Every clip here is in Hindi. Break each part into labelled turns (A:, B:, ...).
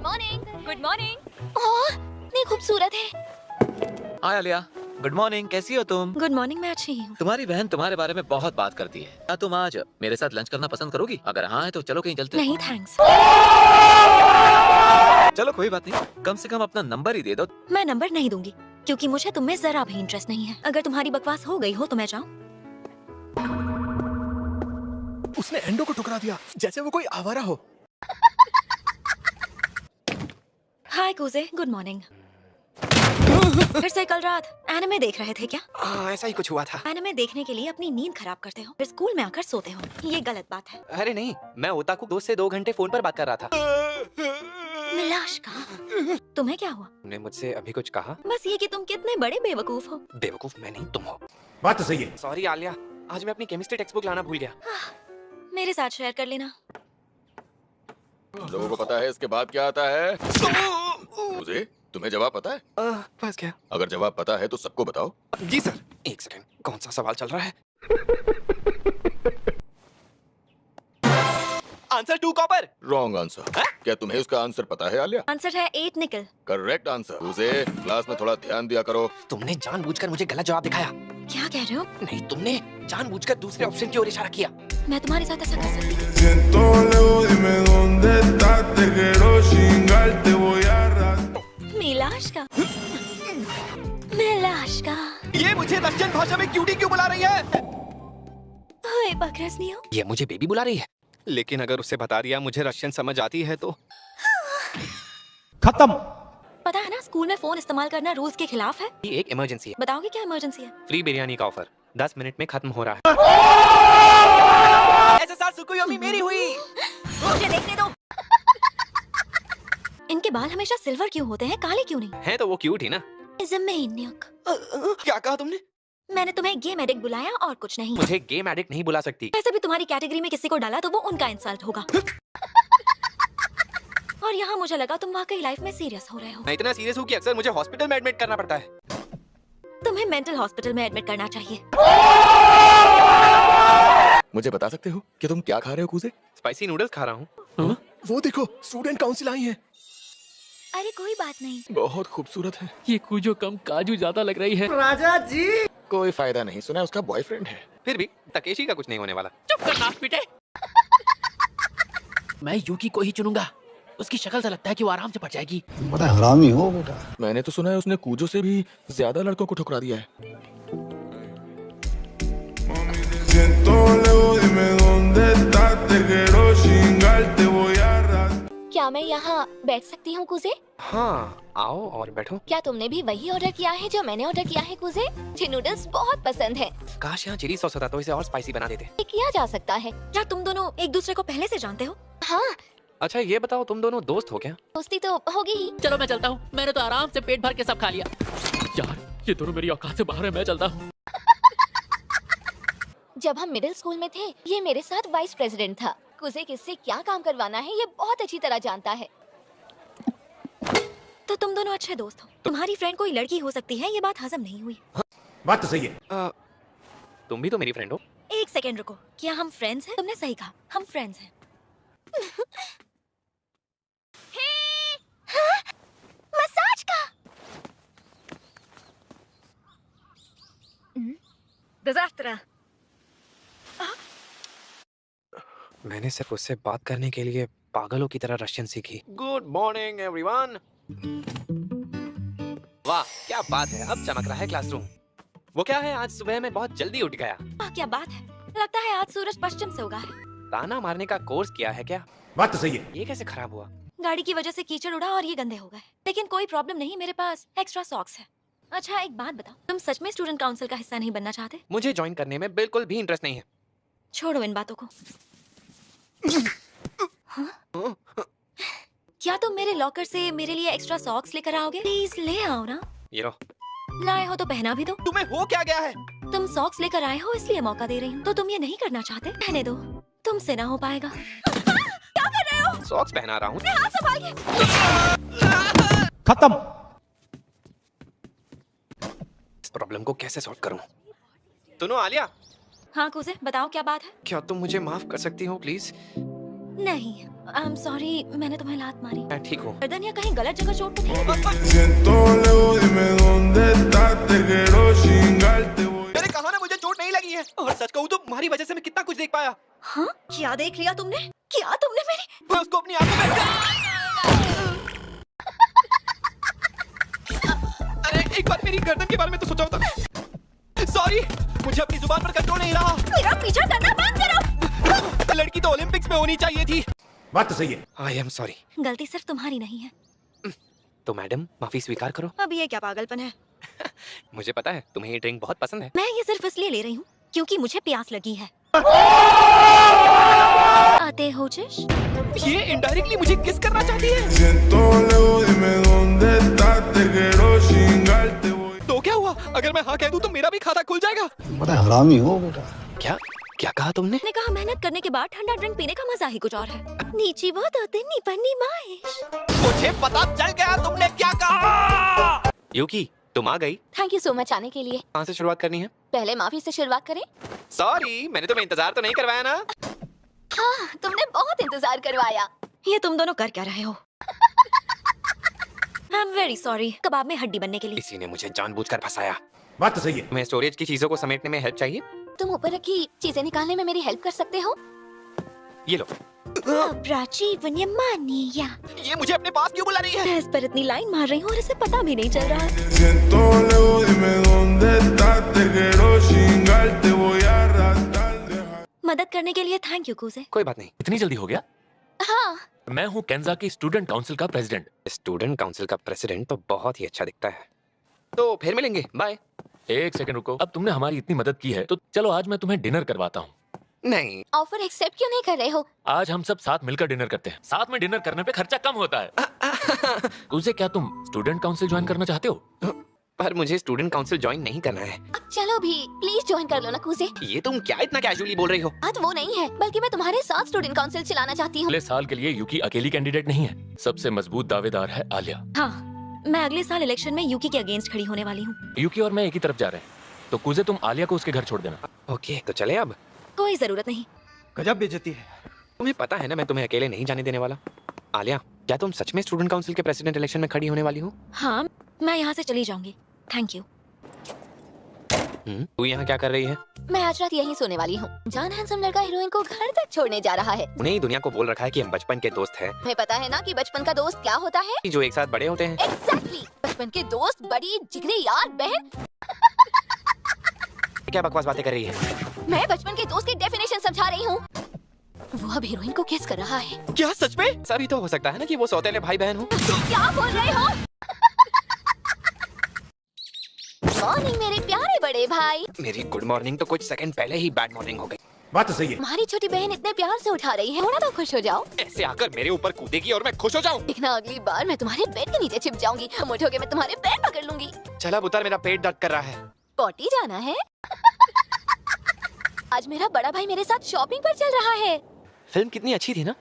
A: मॉर्निंग। Good morning. ओह, इतनी खूबसूरत है।
B: हाय आलिया, गुड मॉर्निंग। कैसी हो तुम?
A: गुड मॉर्निंग, मैं अच्छी हूँ।
B: तुम्हारी बहन तुम्हारे बारे में बहुत बात करती है। क्या तुम आज मेरे साथ लंच करना पसंद करोगी? अगर हाँ है तो चलो कहीं चलते हैं।
A: नहीं थैंक्स।
B: चलो कोई बात नहीं, कम से कम अपना नंबर ही दे दो।
A: मैं नंबर नहीं दूंगी क्योंकि मुझे तुम में जरा भी इंटरेस्ट नहीं है। अगर तुम्हारी बकवास हो गई हो तो मैं जाऊँ।
C: उसने एंडो को ठुकरा दिया जैसे वो कोई आवारा हो।
A: हाय कूजे, गुड मॉर्निंग। फिर से कल रात एनिमे देख रहे थे क्या?
C: ऐसा ही कुछ हुआ था।
A: एनिमे देखने के लिए अपनी नींद खराब करते हो, फिर स्कूल में आकर सोते हो। ये गलत बात है।
C: अरे नहीं, मैं ओताकू दोस्त से 2 घंटे फोन पर बात कर रहा था।
A: मिलाश का तुम्हें क्या हुआ?
C: तुमने मुझसे अभी कुछ कहा?
A: बस ये कि तुम कितने बड़े बेवकूफ हो।
C: बेवकूफ मैं नहीं, तुम हो।
D: बात तो सही है।
C: सॉरी आलिया, आज मैं अपनी केमिस्ट्री टेक्स्ट बुक लाना भूल गया।
A: मेरे साथ शेयर कर लेना।
E: लोगों को पता है इसके बाद क्या आता है? मुझे तुम्हें जवाब पता है?
C: बस क्या?
E: अगर जवाब पता है तो सबको बताओ।
C: जी सर। एक सेकंड, कौन सा सवाल चल रहा है? Answer 2 copper.
E: Wrong answer. क्या तुम्हें उसका आंसर पता है आलिया?
A: आंसर है 8 निकल।
E: Correct answer. मुझे क्लास में थोड़ा ध्यान दिया करो।
C: तुमने जानबूझकर मुझे गलत जवाब दिखाया।
A: क्या कह रहे हो?
C: नहीं, तुमने जानबूझकर दूसरे ऑप्शन की ओर इशारा किया।
A: मैं तुम्हारे साथ ऐसा कर सकती हूँ?
F: Siento lejos, dime dónde estás, te quiero chingar, te voy a arrastrar.
A: मिलाश का। मिलाश का।
C: ये मुझे रशियन भाषा में क्यूटी क्यों बुला रही है?
A: ओए बकरसनियो।
C: ये मुझे बेबी बुला रही है, लेकिन अगर उसे बता दिया मुझे रशियन समझ आती है तो
D: खत्म।
A: पता है ना, स्कूल में फोन इस्तेमाल करना रूल्स के खिलाफ है।
C: ये एक इमरजेंसी है।
A: बताओगे क्या इमरजेंसी है?
C: फ्री बिरयानी का ऑफर 10 मिनट में खत्म हो रहा है। एसएसआर सुकुयोमी मेरी हुई।
A: मुझे देखने दो। इनके बाल हमेशा सिल्वर क्यों होते हैं, काले क्यों नहीं?
C: है तो वो क्यूट ही ना।
A: ज़मीनियक।
C: क्या कहा तुमने?
A: मैंने तुम्हें गेम एडिक्ट बुलाया और कुछ नहीं।
C: मुझे गेम एडिक्ट नहीं बुला सकती।
A: वैसे भी तुम्हारी कैटेगरी में किसी को डाला तो वो उनका इंसल्ट होगा। और यहाँ मुझे लगा तुम वाकई लाइफ में सीरियस हो रहे हो।
C: मैं इतना सीरियस हूँ कि अक्सर मुझे हॉस्पिटल में एडमिट करना पड़ता है।
A: तुम्हें मेंटल हॉस्पिटल में एडमिट करना चाहिए।
E: मुझे बता सकते हो कि तुम क्या खा रहे हो कूजे?
C: स्पाइसी नूडल्स खा रहा हूँ।
D: वो देखो, स्टूडेंट काउंसिल आई है।
A: अरे कोई बात नहीं।
E: बहुत खूबसूरत है।
G: ये कुजो कम काजू ज्यादा लग रही है।
E: कोई फायदा नहीं, सुना है उसका बॉयफ्रेंड है।
C: फिर भी तकेशी का कुछ नहीं होने वाला।
G: चुप कर नाक पीटे। मैं यूकी को ही चुनूंगा। उसकी शक्ल से लगता है कि वो आराम से पड़ जाएगी।
D: बड़ा हरामी हो बेटा।
E: मैंने तो सुना है उसने कूजो से भी ज्यादा लड़कों को ठुकरा दिया है।
F: Siento lejos, dime dónde estás, te quiero chingar, te voy a arrastrar.
A: क्या मैं यहाँ बैठ सकती हूँ कूजे?
C: हाँ, आओ और बैठो।
A: क्या तुमने भी वही ऑर्डर किया है जो मैंने ऑर्डर किया है कूजे? मुझे नूडल्स बहुत पसंद है।
C: काश यहाँ चिली सॉस होता तो इसे और स्पाइसी बना देते।
A: ये किया जा सकता है। क्या तुम दोनों एक दूसरे को पहले से जानते हो? हाँ,
C: अच्छा ये बताओ, तुम दोनों दोस्त हो क्या?
A: दोस्ती तो होगी ही।
G: चलो मैं चलता हूँ। मैंने तो आराम से पेट भर के सब खा लिया। यार ये दोनों मेरी औकात से बाहर है। मैं चलता हूँ।
A: जब हम मिडिल स्कूल में थे, ये मेरे साथ वाइस प्रेसिडेंट था। कुसे किससे क्या काम करवाना है ये बहुत अच्छी तरह जानता है। तो तुम दोनों अच्छे दोस्त हो। तुम्हारी फ्रेंड कोई लड़की हो सकती है, ये बात हजम नहीं हुई।
D: बात तो सही है।
C: तुम भी तो मेरी फ्रेंड हो।
A: एक सेकेंड रुको, क्या हम फ्रेंड्स हैं? तुमने सही कहा, हम फ्रेंड्स हैं। हाँ? मसाज का डिजास्टर।
C: मैंने सिर्फ उससे बात करने के लिए पागलों की तरह रशियन सीखी। Good morning everyone. वाह क्या बात है, अब चमक रहा है क्लासरूम। वो क्या है, आज सुबह मैं बहुत जल्दी उठ गया।
A: क्या बात है, लगता है आज सूरज पश्चिम से उगा है।
C: ताना मारने का कोर्स किया है क्या?
D: बात तो सही है।
C: ये कैसे खराब हुआ?
A: गाड़ी की वजह से कीचड़ उड़ा और ये गंदे हो गए। लेकिन कोई प्रॉब्लम नहीं, मेरे पास एक्स्ट्रा सॉक्स है। अच्छा एक बात बताओ, तुम सच में स्टूडेंट काउंसिल का हिस्सा नहीं बनना चाहते?
C: मुझे ज्वाइन करने में बिल्कुल भी इंटरेस्ट नहीं है।
A: छोड़ो इन बातों को। हाँ? क्या तुम मेरे लॉकर से मेरे लिए एक्स्ट्रा सॉक्स लेकर आओगे? प्लीज ले आओ ना।
C: ये लो।
A: लाए हो तो पहना भी दो।
C: तुम्हें हो क्या गया है?
A: तुम सॉक्स लेकर आए हो इसलिए मौका दे रही हूँ। तो तुम ये नहीं करना चाहते? रहने दो, तुमसे ना हो पाएगा। क्या कर रहे हो?
C: सॉक्स पहना रहा हूँ।
A: हाथ संभालिए।
D: खत्म।
C: इस प्रॉब्लम को कैसे सॉल्व करूँ? सुनो आलिया।
A: हाँ कुसे, बताओ क्या बात है?
C: क्या तुम मुझे माफ कर सकती हो प्लीज?
A: नहीं, आई एम सॉरी, मैंने तुम्हें लात मारी।
C: मैं ठीक हूँ।
A: गर्दन या कहीं गलत जगह चोट तो नहीं?
F: Siento lejos, dime dónde estás, te quiero chingarte, voy.
C: मैंने कहा ना मुझे चोट नहीं लगी है, और सच कहूँ तो तुम्हारी वजह से मैं कितना कुछ देख पाया।
A: हाँ? क्या देख लिया तुमने? क्या तुमने मेरी?
C: मैं उसको अपनी आंखों में अरे एक बार मेरी गर्दन के बारे में तो सोचा होता। सॉरी, मुझे अपनी जुबान पर कंट्रोल नहीं रहा।
A: मेरा पीछा करना बंद करो।
C: लड़की तो ओलंपिक्स में होनी चाहिए थी।
D: बात तो सही है।
C: I am sorry.
A: गलती सिर्फ तुम्हारी नहीं है।
C: तो मैडम माफी स्वीकार करो।
A: अब ये क्या पागलपन है?
C: मुझे पता है तुम्हें ये ड्रिंक बहुत पसंद है।
A: मैं ये सिर्फ इसलिए ले रही हूँ क्योंकि मुझे प्यास लगी है। आते हो जिश?
C: ये इनडायरेक्टली मुझे किस करना चाहती है।
F: Siento lejos, dime dónde estás, te quiero chingarte, voy.
C: तो क्या हुआ अगर मैं हाँ कह दूं तो मेरा भी खाता खुल जाएगा।
D: बड़ा हरामी हो बेटा।
C: क्या क्या कहा तुमने?
A: मैंने कहा मेहनत करने के बाद ठंडा ड्रिंक पीने का मजा ही कुछ और है। नीची वो दो दिन पन्नी माइश।
C: मुझे पता चल गया तुमने क्या कहा। यूकी तुम आ गई।
H: थैंक यू सो मच आने के लिए।
C: कहाँ से शुरुआत करनी है?
H: पहले माफी से शुरुआत करें।
C: सॉरी, मैंने तुम्हें इंतजार तो नहीं करवाया ना।
H: हाँ, तुमने बहुत इंतजार करवाया।
A: ये तुम दोनों कर क्या रहे हो? आई एम वेरी सॉरी, कबाब में हड्डी बनने के लिए।
C: इसी ने मुझे जानबूझकर फंसाया।
D: बात तो सही है।
C: तुम्हें स्टोरेज की चीजों को समेटने में हेल्प चाहिए?
H: तुम ऊपर रखी चीजें निकालने में मेरी हेल्प कर सकते हो?
C: ये लो।
A: प्राची वन्यमानिया।
C: ये मुझे अपने पास क्यों बुला रही है?
A: मैं इस पर इतनी लाइन मार रही हूँ और इसे पता भी नहीं चल रहा।
F: Siento lejos, dime dónde estás, te quiero chingarte, voy a arrastrar, dejar.
A: मदद करने के लिए थैंक यू कूजे।
C: कोई बात नहीं।
G: इतनी जल्दी हो गया?
H: हाँ।
G: मैं हूँ केंजा की स्टूडेंट काउंसिल का प्रेसिडेंट।
C: स्टूडेंट काउंसिल का प्रेसिडेंट तो बहुत ही अच्छा दिखता है। तो फिर मिलेंगे, बाय।
G: एक सेकंड रुको, अब तुमने हमारी इतनी मदद की है तो चलो आज मैं तुम्हें डिनर करवाता हूँ।
C: नहीं।
H: ऑफर एक्सेप्ट क्यों नहीं कर रहे हो?
G: आज हम सब साथ मिलकर डिनर करते हैं। साथ में डिनर करने पे खर्चा कम होता है। उसे क्या तुम स्टूडेंट काउंसिल ज्वाइन करना चाहते हो?
C: पर मुझे स्टूडेंट काउंसिल ज्वाइन नहीं करना है।
H: चलो भी प्लीज ज्वाइन कर लो ना कूजे।
C: ये तुम क्या इतना कैजुअली बोल रही हो?
H: बात वो नहीं है, बल्कि मैं तुम्हारे साथ स्टूडेंट काउंसिल चलाना चाहती हूँ।
G: अगले साल के लिए यूकी अकेली कैंडिडेट नहीं है, सबसे मजबूत दावेदार है आलिया।
A: हाँ, मैं अगले साल इलेक्शन में यूकी के अगेंस्ट खड़ी होने वाली हूँ।
G: यूकी और मैं एक ही तरफ जा रहे हैं, तो कूजे तुम आलिया को उसके घर छोड़ देना।
C: ओके, तो चले अब।
A: कोई जरूरत नहीं।
D: गजब बेइज्जती है।
C: तुम्हें पता है ना मैं तुम्हें अकेले नहीं जाने देने वाला। आलिया, क्या तुम सच में स्टूडेंट काउंसिल के प्रेसिडेंट इलेक्शन में खड़ी होने वाली हो?
A: हाँ, मैं यहाँ से चली जाऊंगी। Thank you.
C: तू यहाँ क्या कर रही है?
H: मैं आज रात यहीं सोने वाली हूँ। जान हैंडसम लड़का हीरोइन को घर तक छोड़ने जा रहा है।
C: उन्हें ही दुनिया को बोल रखा है कि हम बचपन के दोस्त हैं।
H: तुम्हें पता है ना कि बचपन का दोस्त क्या होता है?
C: जो एक साथ बड़े होते हैं।
H: एग्जैक्टली, बचपन के दोस्त, बड़ी जिगरी यार, बहन।
C: क्या बकवास बातें कर रही है?
H: मैं बचपन के दोस्त की डेफिनेशन समझा रही हूँ। वो अब हीरोइन को किस कर रहा है।
C: क्या सच में? सभी तो हो सकता है ना कि वो सौतेले भाई बहन हो।
H: क्या बोल रहे हो? मॉर्निंग मेरे प्यारे बड़े भाई।
C: मेरी गुड मॉर्निंग तो कुछ सेकंड पहले ही बैड मॉर्निंग हो गई।
D: बात तो सही है।
H: तुम्हारी छोटी बहन इतने प्यार से उठा रही है, थोड़ा तो खुश हो जाओ।
C: ऐसे आकर मेरे ऊपर कूदेगी और मैं खुश हो जाऊं।
H: देखना अगली बार मैं तुम्हारे बेड के नीचे छिप जाऊंगी। तुम उठोगे मैं तुम्हारे पैर पकड़ लूंगी।
C: चला उतर, मेरा पेट दर्द कर रहा है।
H: पॉटी जाना है? आज मेरा बड़ा भाई मेरे साथ शॉपिंग पर चल रहा है।
C: फिल्म कितनी अच्छी थी ना?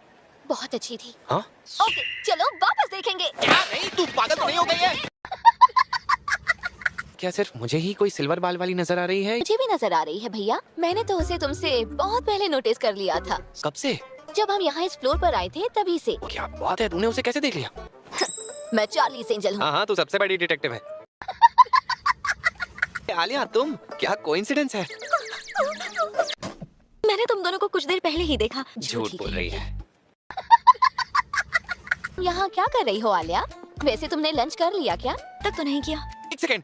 H: बहुत अच्छी थी।
C: हाँ?
H: ओके, चलो वापस देखेंगे।
C: क्या नहीं, तू पागल तो नहीं हो गई है? क्या सिर्फ मुझे ही कोई सिल्वर बाल वाली नजर आ रही है?
H: मुझे भी नजर आ रही है भैया। मैंने तो उसे तुमसे बहुत पहले नोटिस कर लिया था।
C: कब से?
H: जब हम यहाँ इस फ्लोर पर आए थे तभी से।
C: क्या बात है, तूने उसे कैसे देख लिया?
H: मैं चार्ली एंजल हूँ।
C: हाँ हाँ, तू सबसे बड़ी डिटेक्टिव है। आलिया, तुम क्या कोइंसिडेंस है?
A: मैंने तुम दोनों को कुछ देर पहले ही देखा।
C: झूठ बोल रही है।
H: यहाँ क्या कर रही हो आलिया? वैसे तुमने लंच कर लिया क्या?
A: तब तो नहीं किया।
C: एक सेकंड,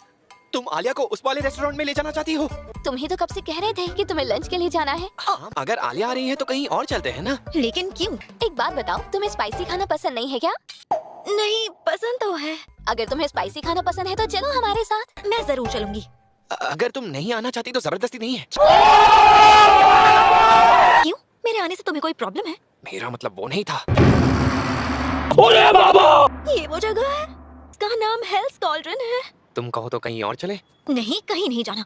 C: तुम आलिया को उस वाले रेस्टोरेंट में ले जाना चाहती हो?
H: तुम ही तो कब से कह रहे थे कि तुम्हें लंच के लिए जाना है।
C: हाँ, अगर आलिया आ रही है तो कहीं और चलते हैं ना।
A: लेकिन क्यों?
H: एक बात बताओ, तुम्हें स्पाइसी खाना पसंद नहीं है क्या?
A: नहीं, पसंद तो है।
H: अगर तुम्हें स्पाइसी खाना पसंद है तो चलो हमारे साथ।
A: मैं जरूर चलूंगी।
C: अगर तुम नहीं आना चाहती तो जबरदस्ती नहीं है।
A: क्यों? मेरे आने से तुम्हें कोई प्रॉब्लम है?
C: मेरा मतलब वो नहीं था।
A: ये वो जगह है, इसका नाम हेल्स कॉल्ड्रन है।
C: तुम कहो तो कहीं और चले?
A: नहीं, कहीं नहीं जाना।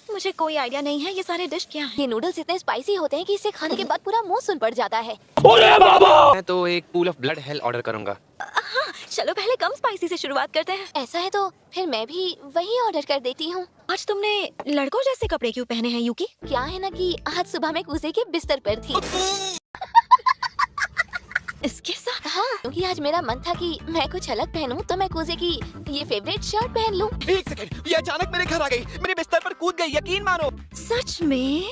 A: मुझे कोई आइडिया नहीं है ये सारे डिश क्या हैं।
H: ये नूडल्स इतने स्पाइसी होते हैं कि इसे खाने के बाद पूरा मुंह सुन पड़ जाता है।
C: मैं तो एक pool of blood hello order करूंगा।
A: हाँ, चलो पहले कम स्पाइसी से शुरुआत करते हैं।
H: ऐसा है तो फिर मैं भी वही ऑर्डर कर देती हूँ।
A: आज तुमने लड़कों जैसे कपड़े क्यों पहने हैं यूकी?
H: क्या है ना कि आज सुबह मैं कूजे के बिस्तर पर थी।
A: इसके साथ?
H: हाँ, क्योंकि आज मेरा मन था कि मैं कुछ अलग पहनूं, तो मैं कूजे की ये फेवरेट शर्ट पहन लूं।
C: एक सेकंड, ये अचानक मेरे घर आ गई, मेरे बिस्तर पर कूद गई, यकीन मानो।
A: सच में?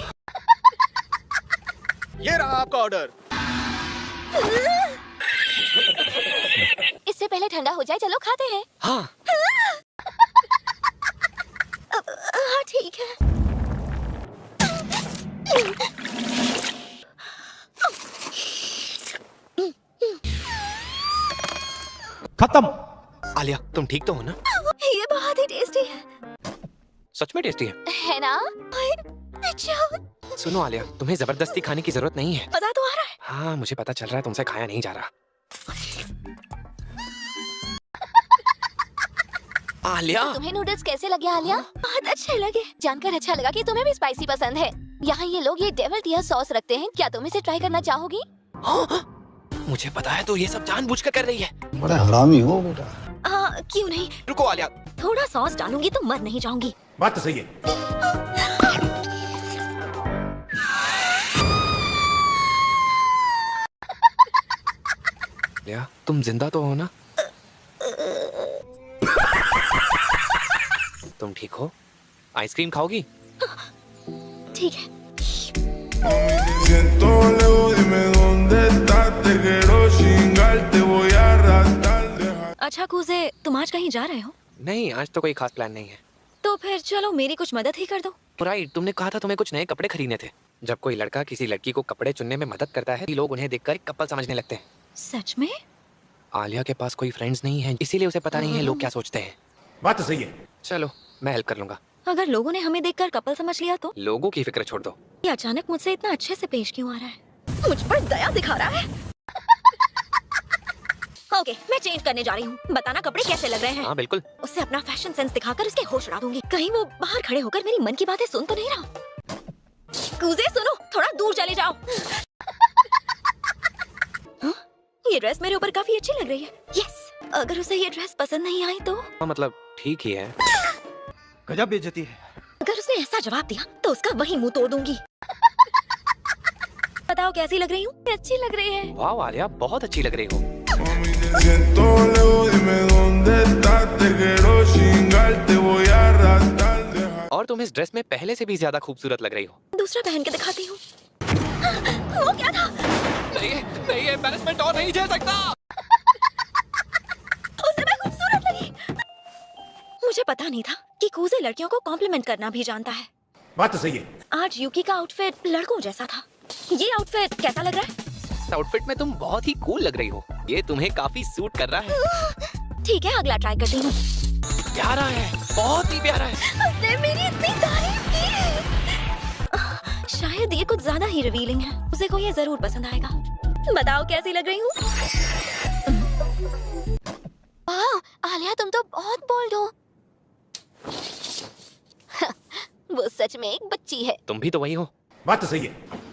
C: ये रहा आपका ऑर्डर।
H: इससे पहले ठंडा हो जाए, चलो खाते हैं।
C: हाँ।
A: हाँ ठीक है।
D: खत्म।
C: आलिया, तुम ठीक तो हो ना?
A: ये बहुत ही टेस्टी है।
C: सच में टेस्टी
H: है ना?
C: है। सुनो आलिया, तुम्हें जबरदस्ती खाने की जरूरत नहीं है।
A: मजा तो आ रहा है।
C: हाँ, मुझे पता चल रहा है तुमसे खाया नहीं जा रहा। आलिया,
H: तुम्हें नूडल्स कैसे लगे आलिया?
A: बहुत अच्छे लगे।
H: जानकर अच्छा लगा कि तुम्हें भी स्पाइसी पसंद है। यहाँ ये लोग ये डेविल टियर सॉस रखते हैं, क्या तुम इसे ट्राई करना चाहोगी?
C: मुझे पता है तो ये सब जानबूझकर कर रही है।
D: बड़ा हरामी हो बेटा।
A: हाँ, क्यों नहीं?
C: रुको आलिया।
A: थोड़ा सॉस डालूंगी तो मर नहीं जाऊंगी।
D: बात तो सही है।
C: आलिया, तुम जिंदा तो हो ना? तुम ठीक हो? आइसक्रीम खाओगी?
A: ठीक है।
F: Siento lejos, dime dónde estás. Te quiero chingar, te voy a arrastrar.
A: अच्छा कूजे, तुम आज कहीं जा रहे हो?
C: नहीं, आज तो कोई खास प्लान नहीं है।
A: तो फिर चलो मेरी कुछ मदद ही कर दो।
C: राइट, तुमने कहा था तुम्हें कुछ नए कपड़े खरीदने थे। जब कोई लड़का किसी लड़की को कपड़े चुनने में मदद करता है, लोग उन्हें देखकर कपल समझने लगते हैं।
A: सच में?
C: आलिया के पास कोई फ्रेंड्स नहीं है, इसीलिए उसे पता नहीं है लोग क्या सोचते हैं।
D: बात तो सही है।
C: चलो, मैं हेल्प कर लूंगा।
A: अगर लोगों ने हमें देखकर कपल समझ लिया तो?
C: लोगों की फिक्र छोड़ दो।
A: ये अचानक मुझसे इतना अच्छे से पेश क्यों आ रहा है? मुझ पर दया दिखा रहा है। ओके, मैं चेंज करने जा रही हूँ। बताना कपड़े कैसे लग रहे हैं।
C: हाँ बिल्कुल।
A: उससे अपना फैशन सेंस दिखाकर उसके होश उड़ा दूंगी। कहीं वो बाहर खड़े होकर मेरी मन की बातें सुन तो नहीं रहा। कूजे सुनो, थोड़ा दूर चले जाओ। हाँ? ये ड्रेस मेरे ऊपर काफी अच्छी लग रही है। यस, अगर उसे ये ड्रेस पसंद नहीं आई तो?
C: हाँ, मतलब ठीक ही है।
D: गजब बेइज्जती है।
A: अगर उसने ऐसा जवाब दिया तो उसका वही मुंह तोड़ दूंगी। बताओ कैसी लग रही हूँ? अच्छी लग रही है।
C: वाह आलिया, बहुत अच्छी लग रही हो।
F: Siento lejos, dime dónde estás. Te quiero chingar, te voy a arrastrar.
C: और तुम इस ड्रेस में पहले से भी ज्यादा खूबसूरत लग रही हो।
A: दूसरा पहन के दिखाती हूँ। वो क्या था?
C: नहीं, एम्बैरेसमेंट और नहीं झेल सकता।
A: उसे मैं खूबसूरत लगी। मुझे पता नहीं था कि कूजे लड़कियों को कॉम्प्लीमेंट करना भी जानता है।
D: बात तो सही है।
A: आज यूकी का आउटफिट लड़कों जैसा था। ये आउटफिट कैसा लग रहा है?
C: इस आउटफिट में तुम बहुत ही कूल लग रही हो। ये तुम्हें काफी सूट कर रहा है।
A: ठीक है, अगला ट्राई करती हूँ।
C: प्यारा है, बहुत ही प्यारा है।
A: उसने मेरी इतनी तारीफ की। शायद ये कुछ ज्यादा ही रिवीलिंग है। उसे को ये जरूर पसंद आएगा। बताओ कैसी लग रही हूँ?
H: वाह आलिया, तुम तो बहुत बोल्ड हो। वो सच में एक बच्ची है।
C: तुम भी तो वही हो।
D: बात तो सही है।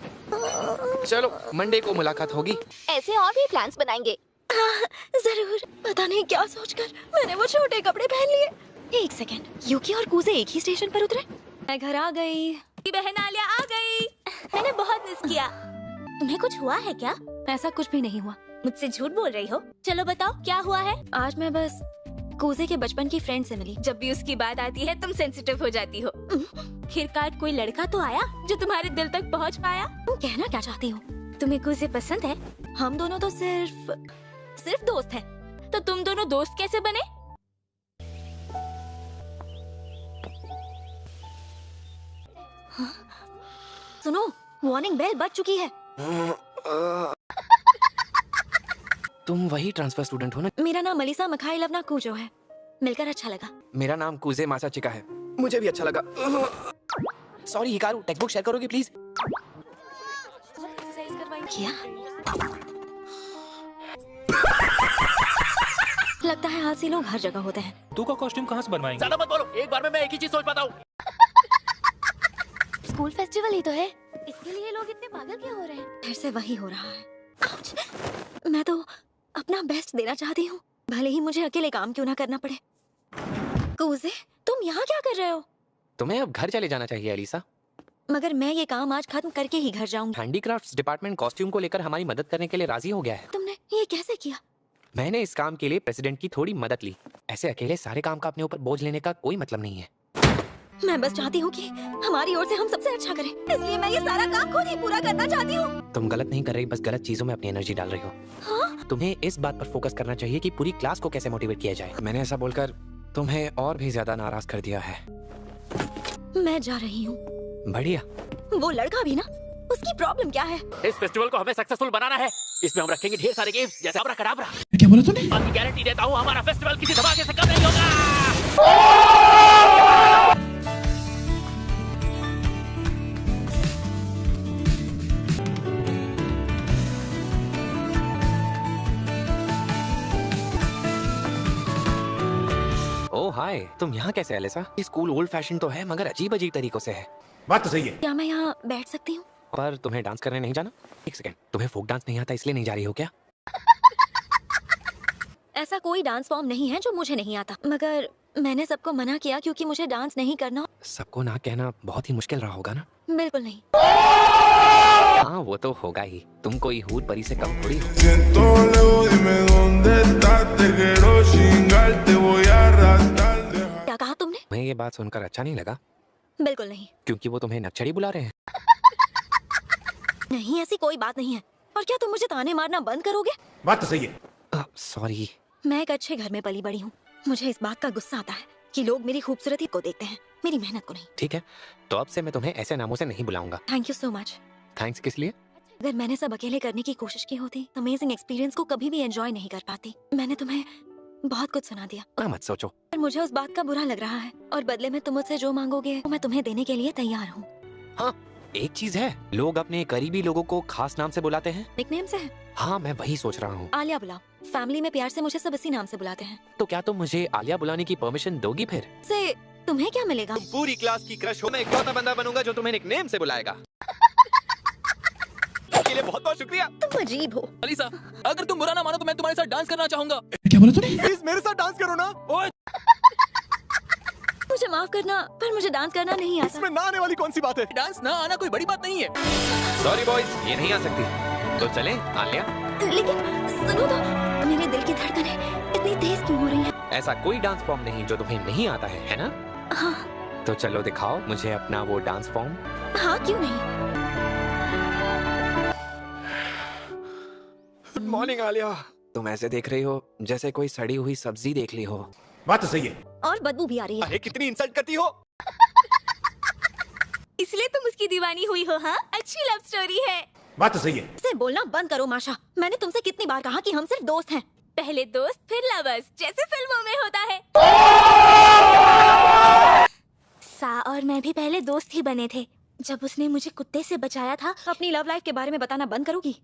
C: चलो, मंडे को मुलाकात होगी।
H: ऐसे और भी प्लान्स बनाएंगे।
A: हाँ, जरूर। पता नहीं क्या सोचकर मैंने वो छोटे कपड़े पहन लिए। एक सेकेंड, यूकी और कूजे एक ही स्टेशन पर उतरे। मैं घर आ गई। बहन आलिया आ गई। मैंने बहुत मिस किया।
H: तुम्हें कुछ हुआ है क्या?
A: ऐसा कुछ भी नहीं हुआ।
H: मुझसे झूठ बोल रही हो। चलो बताओ क्या हुआ है।
A: आज मैं बस कूजे के बचपन की फ्रेंड से मिली।
H: जब भी उसकी बात आती है तुम सेंसिटिव हो जाती हो। खैरकार कोई लड़का तो आया जो तुम्हारे दिल तक पहुंच पाया?
A: तुम कहना क्या चाहती हो?
H: तुम्हें कूजे पसंद है?
A: हम दोनों तो सिर्फ दोस्त हैं।
H: तो तुम दोनों दोस्त कैसे बने?
A: सुनो, वार्निंग बेल बज चुकी है।
C: तुम वही ट्रांसफर स्टूडेंट हो ना?
A: मेरा नाम मलिसा मखाइलवना कूजो है। मिलकर अच्छा लगा।
C: मेरा नाम कूजे मासाचिका है। मुझे भी अच्छा लगा। Sorry Hikaru, text book share करोगे प्लीज?
A: किया? लगता है आलसी लोग हर जगह होते हैं।
G: तू का कॉस्ट्यूम कहाँ से बनवाएंगे? ज्यादा मत बोलो, एक बार में मैं एक ही चीज सोच पाता हूँ।
H: स्कूल फेस्टिवल ही तो है, इसके लिए लोग इतने पागल क्यों हो रहे हैं?
A: फिर से वही हो रहा है। मैं तो अपना बेस्ट देना चाहती हूँ, भले ही मुझे अकेले काम क्यों ना करना पड़े। कूजे, तुम यहाँ क्या कर रहे हो?
C: तुम्हें अब घर चले जाना चाहिए अलीसा।
A: मगर मैं ये काम आज खत्म करके ही घर जाऊंगी।
C: हैंडीक्राफ्ट्स डिपार्टमेंट कॉस्ट्यूम को लेकर हमारी मदद करने के लिए राजी हो गया है।
A: तुमने ये कैसे किया?
C: मैंने इस काम के लिए प्रेसिडेंट की थोड़ी मदद ली। ऐसे अकेले सारे काम का अपने ऊपर बोझ लेने का कोई मतलब नहीं है।
A: मैं बस चाहती हूँ कि हमारी ओर से हम सबसे अच्छा करें, इसलिए मैं ये सारा काम खुद ही पूरा करना चाहती हूँ।
C: तुम गलत नहीं कर रही, बस गलत चीजों में अपनी एनर्जी डाल रही हो।
A: हाँ?
C: तुम्हें इस बात पर फोकस करना चाहिए कि पूरी क्लास को कैसे मोटिवेट किया जाए। मैंने ऐसा बोलकर तुम्हें और भी ज्यादा नाराज कर दिया है।
A: मैं जा रही हूँ।
C: बढ़िया।
A: वो लड़का भी ना, उसकी प्रॉब्लम क्या है?
G: इस फेस्टिवल को हमें सक्सेसफुल बनाना है। इसमें हम रखेंगे ढेर सारे गेम्स जैसे अब्राकडाब्रा।
D: क्या बोला तूने?
G: बाकी गारंटी देता हूँ हमारा फेस्टिवल किसी धमाके से कम नहीं होगा।
C: ओह हाय, तुम यहाँ कैसे एलिसा? ये स्कूल ओल्ड फैशन तो है मगर अजीब अजीब तरीकों से है।
D: बात तो सही है।
A: क्या मैं यहाँ बैठ सकती हूँ?
C: पर तुम्हें डांस करने नहीं जाना? एक सेकंड, तुम्हें फोक डांस नहीं आता इसलिए नहीं जा रही हो क्या?
A: ऐसा कोई डांस फॉर्म नहीं है जो मुझे नहीं आता, मगर मैंने सबको मना किया क्योंकि मुझे डांस नहीं करना।
C: सबको ना कहना बहुत ही मुश्किल रहा होगा ना?
A: बिल्कुल नहीं।
C: हाँ वो तो होगा ही, तुम कोई हूर परी से कम थोड़ी हो।
F: Siento lejos, dime dónde estás, te quiero chingar, te voy a arrastrar.
A: क्या कहा तुमने?
C: तुम्हें ये बात सुनकर अच्छा नहीं लगा?
A: बिल्कुल नहीं।
C: क्योंकि वो तुम्हें नक्सड़ी बुला रहे हैं।
A: नहीं, ऐसी कोई बात नहीं है। और क्या तुम मुझे ताने मारना बंद करोगे?
D: बात तो सही है।
C: सॉरी।
A: मैं एक अच्छे घर में पली बड़ी हूँ। मुझे इस बात का गुस्सा आता है कि लोग मेरी खूबसूरती को देखते हैं, मेरी मेहनत को नहीं।
C: ठीक है, तो अब से मैं तुम्हें ऐसे नामों से नहीं बुलाऊंगा।
A: Thank you so much.
C: Thanks किस लिए?
A: अगर मैंने सब अकेले करने की कोशिश की होती, अमेजिंग एक्सपीरियंस को कभी भी एंजॉय नहीं कर पाती। मैंने तुम्हें बहुत कुछ सुना दिया,
C: ना मत सोचो।
A: पर मुझे उस बात का बुरा लग रहा है और बदले में तुम मुझसे जो मांगोगे वो मैं तुम्हें देने के लिए तैयार हूँ।
C: हाँ, एक चीज है, लोग अपने करीबी लोगों को खास नाम से बुलाते हैं।
A: निकनेम से है?
C: हाँ, मैं वही सोच रहा हूँ।
A: आलिया बुलाओ। फैमिली में प्यार से मुझे सब इसी नाम से बुलाते हैं।
C: तो क्या तुम मुझे आलिया बुलाने की परमिशन दोगी फिर?
A: से तुम्हें क्या मिलेगा?
C: पूरी क्लास की क्रश हो, मैं इकलौता बंदा बनूंगा जो तुम्हें निकनेम से बुलाएगा। के लिए बहुत बहुत शुक्रिया।
A: तुम अजीब हो।
B: अलीसा, अगर तुम बुरा ना मानो तो मैं तुम्हारे साथ डांस करना चाहूंगा।
D: क्या बोला तूने?
C: प्लीज मेरे साथ डांस करो ना। ओए,
A: मुझे माफ करना, पर मुझे डांस करना नहीं आता।
C: इसमें ना आने वाली कौन सी बात है?
B: डांस ना आना कोई बड़ी बात नहीं है।
C: सॉरी बॉयज, ये नहीं आ सकती। तो चलें आलिया?
A: लेकिन सुनो तो, मेरे दिल की धड़कनें इतनी तेज क्यों हो रही हैं?
C: ऐसा कोई डांस फॉर्म नहीं जो तुम्हें नहीं आता है ना?
A: हाँ।
C: तो चलो दिखाओ मुझे अपना वो डांस फॉर्म।
A: हाँ, क्यों नहीं।
C: Good morning Alia. तुम ऐसे देख रही हो जैसे कोई सड़ी हुई सब्जी देख ली हो।
D: बात तो सही है।
A: और बदबू भी आ रही है।
C: अरे कितनी इंसल्ट करती हो।
H: इसलिए तुम उसकी दीवानी हुई हो? हाँ, अच्छी लव स्टोरी है।
D: बात तो सही है।
A: इसे बोलना बंद करो माशा। मैंने तुमसे कितनी बार कहा कि हम सिर्फ दोस्त हैं।
H: पहले दोस्त फिर लवर्स, जैसे फिल्मों में होता है। सा और मैं भी पहले दोस्त ही बने थे। जब उसने मुझे कुत्ते से बचाया था।
A: अपनी लव लाइफ के बारे में बताना बंद करोगी?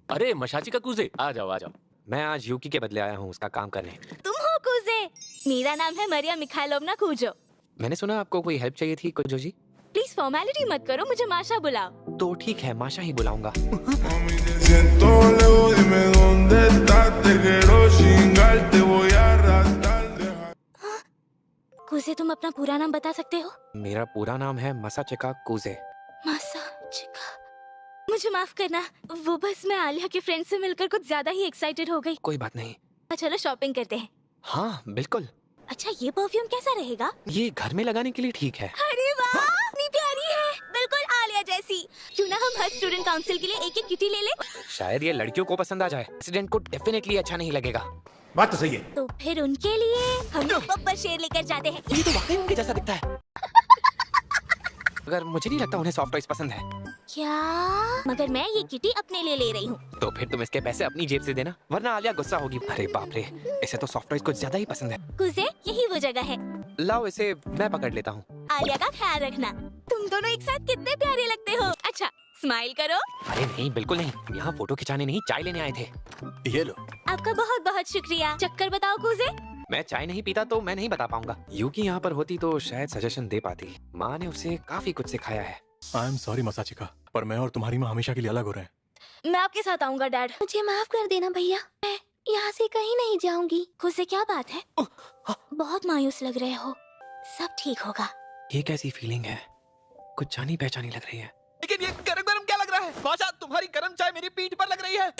G: अरे मशाची का कूजे, आ जाओ आ जाओ।
C: मैं आज यूकी के बदले आया हूँ उसका काम करने।
H: तुम हो कूजे? मेरा नाम है मरिया मिखाइलोवना कूजो।
C: मैंने सुना आपको कोई हेल्प चाहिए थी कुजो जी?
H: प्लीज फॉर्मेलिटी मत करो, मुझे माशा बुलाओ।
C: तो ठीक है, माशा ही बुलाऊंगा।
F: Mami, te siento lejos, dime dónde estás, te quiero chingar, te voy a arrastrar.
H: कूजे, तुम अपना पूरा नाम बता सकते हो?
C: मेरा पूरा नाम है मसाचिका कूजे।
H: मासाचिका। मुझे माफ करना, वो बस मैं आलिया के फ्रेंड से मिलकर कुछ ज्यादा ही एक्साइटेड हो गई।
C: कोई बात नहीं।
H: चलो शॉपिंग करते हैं।
C: हाँ बिल्कुल।
H: अच्छा, ये परफ्यूम कैसा रहेगा?
C: ये घर में लगाने के लिए ठीक है।
H: अरे वाह, इतनी प्यारी है, बिल्कुल आलिया जैसी। क्यों ना हम हर स्टूडेंट काउंसिल के लिए एक एक किटी ले ले?
C: शायद ये लड़कियों को पसंद आ जाए, प्रेसिडेंट को डेफिनेटली अच्छा नहीं लगेगा।
D: बात तो सही है।
H: तो फिर उनके लिए हम बब्बर शेर लेकर जाते हैं।
C: ये तो वाकई उनके जैसा दिखता है। मगर मुझे नहीं लगता उन्हें सॉफ्ट टॉयज पसंद है।
H: क्या? मगर मैं ये किटी अपने लिए ले रही हूँ।
C: तो फिर तुम इसके पैसे अपनी जेब से देना, वरना आलिया गुस्सा होगी। अरे बाप रे, इसे तो सॉफ्ट टॉयज कुछ ज्यादा ही पसंद है।
H: कुजे, यही वो जगह है।
C: लाओ इसे मैं पकड़ लेता हूँ।
H: आलिया का ख्याल रखना। तुम दोनों एक साथ कितने प्यारे लगते हो। अच्छा, स्माइल करो।
C: अरे नहीं, बिल्कुल नहीं, यहाँ फोटो खिंचाने नहीं चाय लेने आए थे।
D: ये लो।
H: आपका बहुत बहुत शुक्रिया। चक्कर बताओ कुजे।
C: मैं चाय नहीं पीता तो मैं नहीं बता पाऊंगा। यूकी यहाँ पर होती तो शायद सजेशन दे पाती। माँ ने उसे काफी कुछ सिखाया है।
I: आई एम सॉरी मसाचिका, पर मैं और तुम्हारी माँ हमेशा के लिए अलग हो रहे हैं।
H: मैं आपके साथ आऊंगा डैड। मुझे माफ कर देना भैया, मैं यहाँ से कहीं नहीं जाऊंगी। खुद से क्या बात है? बहुत मायूस लग रहे हो। सब ठीक होगा।
C: ये कैसी फीलिंग है? कुछ जानी पहचानी लग रही है।
B: लेकिन ये गरम गरम क्या लग रहा है? माशा, तुम्हारी गरम चाय मेरी पीठ पर लग रही है।